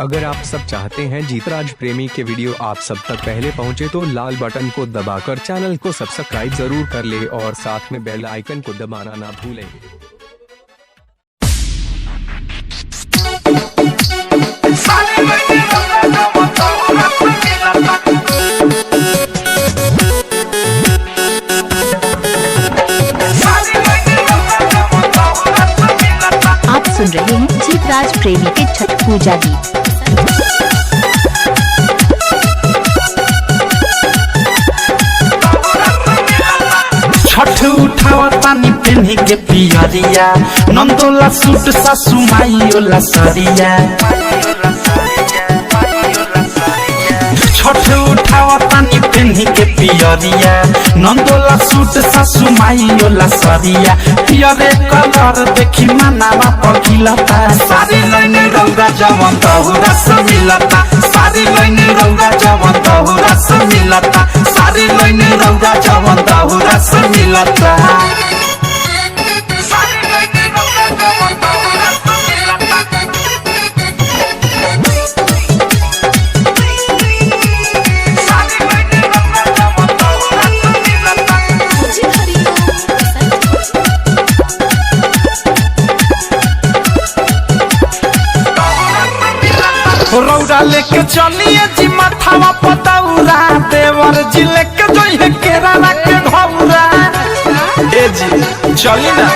अगर आप सब चाहते हैं जीतराज प्रेमी के वीडियो आप सब तक पहले पहुंचे तो लाल बटन को दबाकर चैनल को सब्सक्राइब जरूर कर ले और साथ में बेल आइकन को दबाना ना भूलें। आप सुन रहे हैं जीतराज प्रेमी के छठ पूजा गीत। छठ उठावतानी पेन्ही के पियरिया नंदोला सूट सासु माईला सरिया। छठ उठावतानी पेन्ही के पियरिया नंदोला सूट सासु माईला सरिया। पियरे कलर देखी मनावा पगिलता सारी लैने रौरा जवन तहुरा समिलता। सारी लैने रौरा जवन तहुरा समिलता। सारी लैने रौरा जवन तहुरा समिलता। रौरा लेके चलिए जी माथावा पतौरा देवर जी लेके जोइहे केरा के घौरा। ए जी चली ना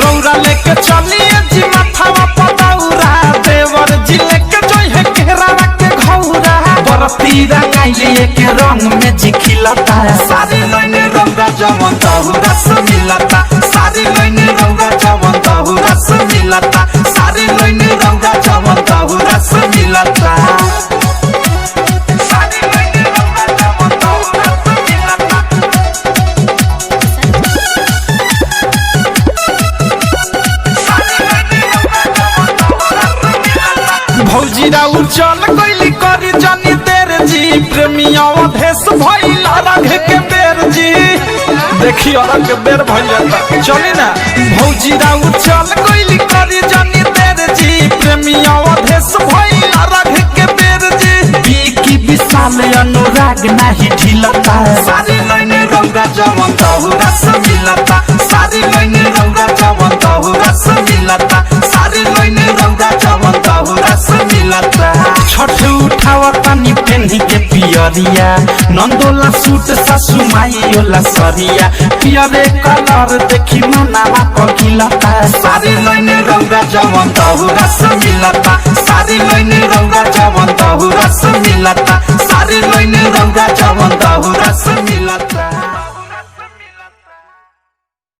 रौरा लेके चलिए जी माथावा पतौरा देवर जी लेके जोइहे केरा के घौरा। बरती रंगाइले के रंग में जी खिलता सारी लैने रौरा जवन तहुरा समिलता। सारी लैने रौरा जवन तहुरा समिलता। सारी लैने रौरा जवन तहुरा समिलता। भौजी राउर चल गइली करी जानी देर जी प्रेमिया भेष भइल रंग के बेर जी। देखियो रंग के बेर भइल जाता चली ना भौजी राउर चल गइली करी जानी देर जी प्रेमिया भेष भइल रंग के बेर जी। बीकी विशाल अनुराग नाही ढिलता सारी लैने रौरा जवन तहुरा समिलता। सारी लैने रौरा जवन तहुरा समिलता। सारी लैने रौरा जवन तहुरा समिलता। छठ उठावतानी पेन्ही के पियरिया नंदोला सूट सासु माईला सरिया। पियरे कलर देखी मनावा पगिलता सारी लैने रौरा जवन तहुरा समिलता। सारी लैने रौरा जवन तहुरा समिलता। सारी लैने रौरा